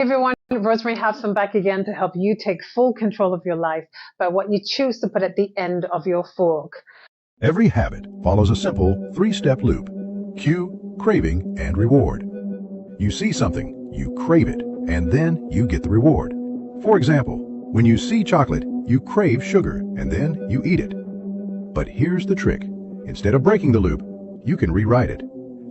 Everyone, Rosemary Hobson back again to help you take full control of your life by what you choose to put at the end of your fork. Every habit follows a simple three-step loop: cue, craving, and reward. You see something, you crave it, and then you get the reward. For example, when you see chocolate, you crave sugar, and then you eat it. But here's the trick. Instead of breaking the loop, you can rewrite it.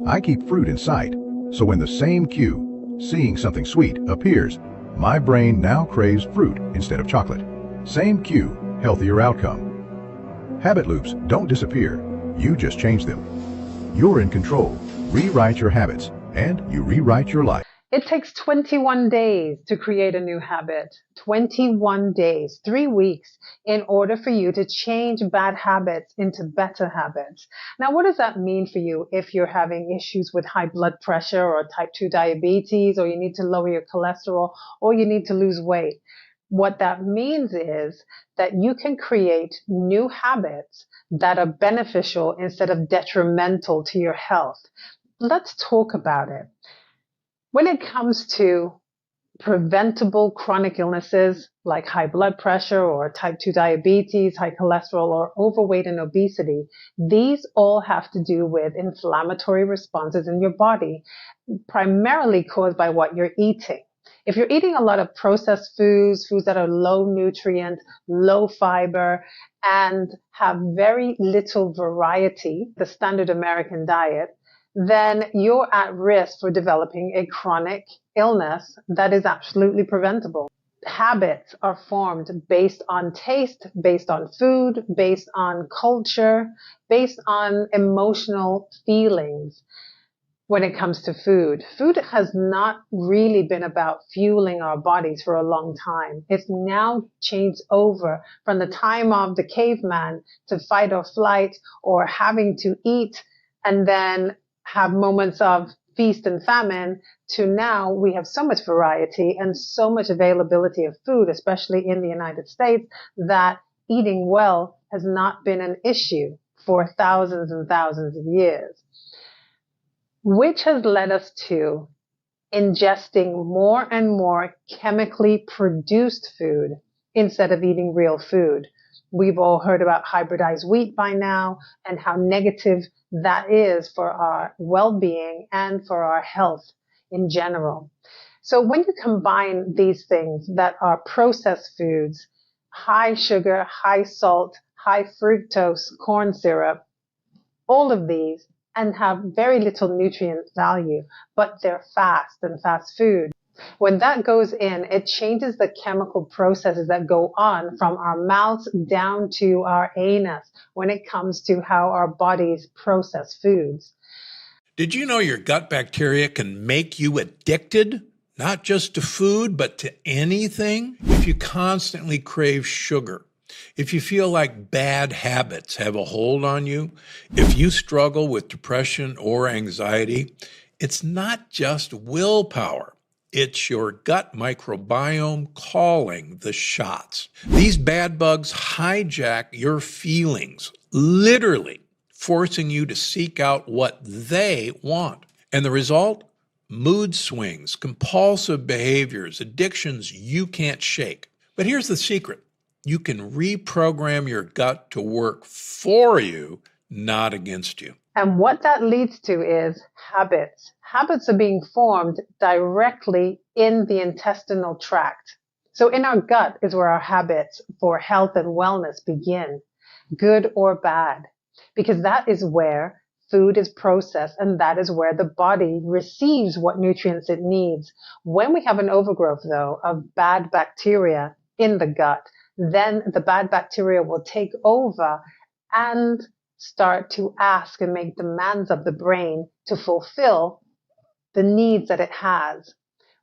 I keep fruit in sight, so when the same cue, seeing something sweet, appears, my brain now craves fruit instead of chocolate. Same cue, healthier outcome. Habit loops don't disappear, you just change them. You're in control. Rewrite your habits, and you rewrite your life. It takes 21 days to create a new habit. 21 days, 3 weeks, in order for you to change bad habits into better habits. Now, what does that mean for you if you're having issues with high blood pressure or type 2 diabetes, or you need to lower your cholesterol, or you need to lose weight? What that means is that you can create new habits that are beneficial instead of detrimental to your health. Let's talk about it. When it comes to preventable chronic illnesses like high blood pressure or type 2 diabetes, high cholesterol, or overweight and obesity, these all have to do with inflammatory responses in your body, primarily caused by what you're eating. If you're eating a lot of processed foods, foods that are low nutrient, low fiber, and have very little variety, the standard American diet, then you're at risk for developing a chronic illness that is absolutely preventable. Habits are formed based on taste, based on food, based on culture, based on emotional feelings. When it comes to food, food has not really been about fueling our bodies for a long time. It's now changed over from the time of the caveman to fight or flight, or having to eat and then have moments of feast and famine, to now we have so much variety and so much availability of food, especially in the United States, that eating well has not been an issue for thousands and thousands of years, which has led us to ingesting more and more chemically produced food instead of eating real food. We've all heard about hybridized wheat by now and how negative that is for our well-being and for our health in general. So when you combine these things that are processed foods, high sugar, high salt, high fructose corn syrup, all of these, and have very little nutrient value, but they're fast and fast food. When that goes in, it changes the chemical processes that go on from our mouths down to our anus when it comes to how our bodies process foods. Did you know your gut bacteria can make you addicted? Not just to food, but to anything? If you constantly crave sugar, if you feel like bad habits have a hold on you, if you struggle with depression or anxiety, it's not just willpower. It's your gut microbiome calling the shots. These bad bugs hijack your feelings, literally forcing you to seek out what they want. And the result? Mood swings, compulsive behaviors, addictions you can't shake. But here's the secret. You can reprogram your gut to work for you, not against you. And what that leads to is habits. Habits are being formed directly in the intestinal tract. So in our gut is where our habits for health and wellness begin, good or bad, because that is where food is processed and that is where the body receives what nutrients it needs. When we have an overgrowth, though, of bad bacteria in the gut, then the bad bacteria will take over and start to ask and make demands of the brain to fulfill the needs that it has.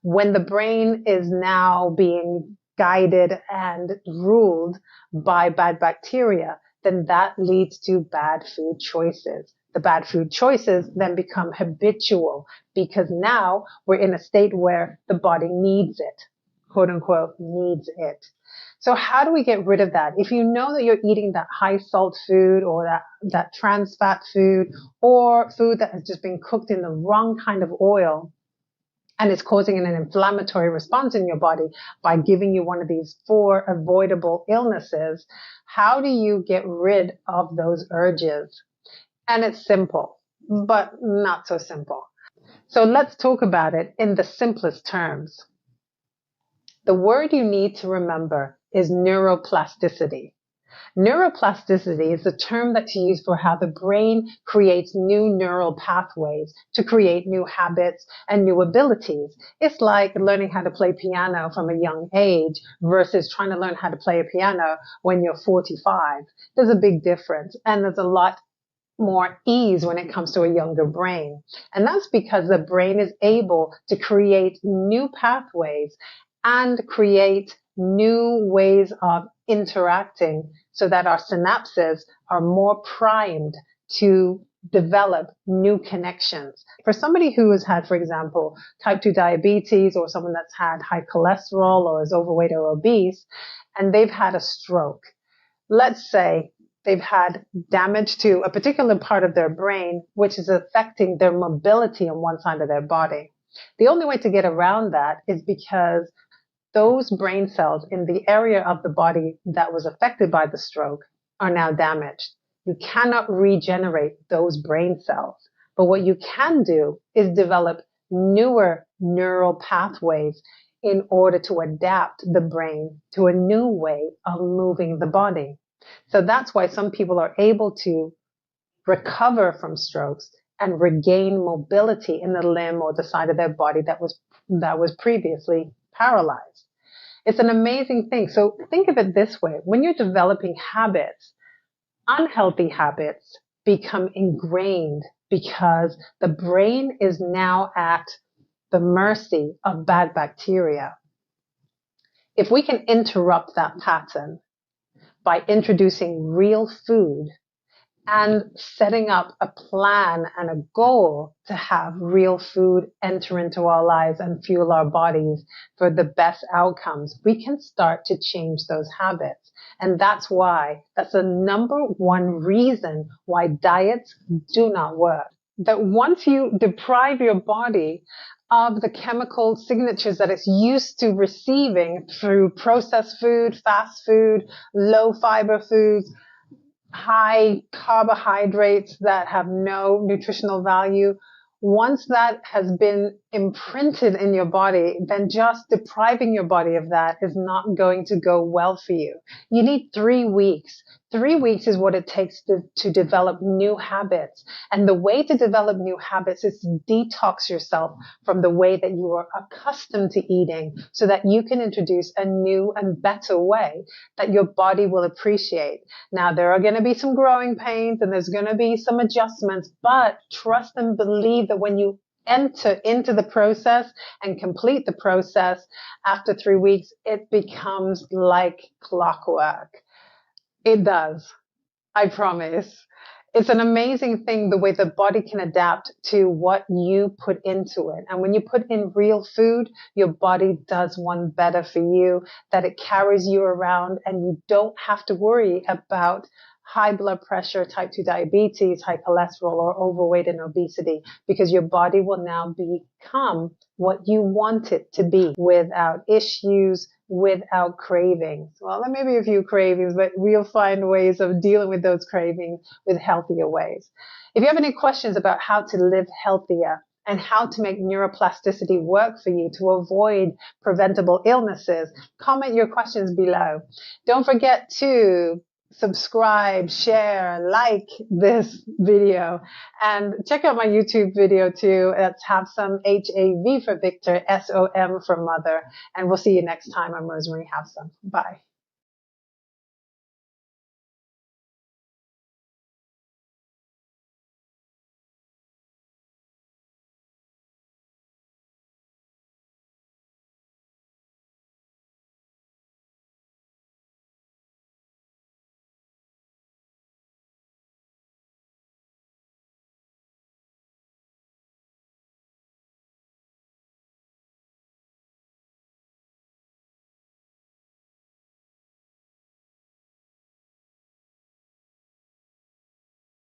When the brain is now being guided and ruled by bad bacteria, then that leads to bad food choices. The bad food choices then become habitual because now we're in a state where the body needs it, quote unquote, needs it. So how do we get rid of that? If you know that you're eating that high salt food or that trans fat food or food that has just been cooked in the wrong kind of oil, and it's causing an inflammatory response in your body by giving you one of these 4 avoidable illnesses, how do you get rid of those urges? And it's simple, but not so simple. So let's talk about it in the simplest terms. The word you need to remember is neuroplasticity. Neuroplasticity is a term that's used for how the brain creates new neural pathways to create new habits and new abilities. It's like learning how to play piano from a young age versus trying to learn how to play a piano when you're 45. There's a big difference, and there's a lot more ease when it comes to a younger brain. And that's because the brain is able to create new pathways and create new ways of interacting so that our synapses are more primed to develop new connections. For somebody who has had, for example, type 2 diabetes, or someone that's had high cholesterol or is overweight or obese, and they've had a stroke, let's say they've had damage to a particular part of their brain, which is affecting their mobility on one side of their body. The only way to get around that is because those brain cells in the area of the body that was affected by the stroke are now damaged. You cannot regenerate those brain cells. But what you can do is develop newer neural pathways in order to adapt the brain to a new way of moving the body. So that's why some people are able to recover from strokes and regain mobility in the limb or the side of their body that was previously paralyzed. It's an amazing thing. So think of it this way. When you're developing habits, unhealthy habits become ingrained because the brain is now at the mercy of bad bacteria. If we can interrupt that pattern by introducing real food and setting up a plan and a goal to have real food enter into our lives and fuel our bodies for the best outcomes, we can start to change those habits. And that's the number one reason why diets do not work. That once you deprive your body of the chemical signatures that it's used to receiving through processed food, fast food, low fiber foods, high carbohydrates that have no nutritional value, once that has been imprinted in your body, then just depriving your body of that is not going to go well for you. You need 3 weeks. 3 weeks is what it takes to develop new habits. And the way to develop new habits is to detox yourself from the way that you are accustomed to eating so that you can introduce a new and better way that your body will appreciate. Now, there are going to be some growing pains and there's going to be some adjustments, but trust and believe that when you enter into the process and complete the process after 3 weeks, it becomes like clockwork. It does. I promise. It's an amazing thing the way the body can adapt to what you put into it. And when you put in real food, your body does one better for you, that it carries you around and you don't have to worry about high blood pressure, type 2 diabetes, high cholesterol, or overweight and obesity, because your body will now become what you want it to be without issues, without cravings. Well, there may be a few cravings, but we'll find ways of dealing with those cravings with healthier ways. If you have any questions about how to live healthier and how to make neuroplasticity work for you to avoid preventable illnesses, comment your questions below. Don't forget to subscribe, share, like this video, and check out my YouTube video too. Let's have some HAV for Victor, SOM for Mother, and we'll see you next time. I'm Rosemary. Have some. Bye.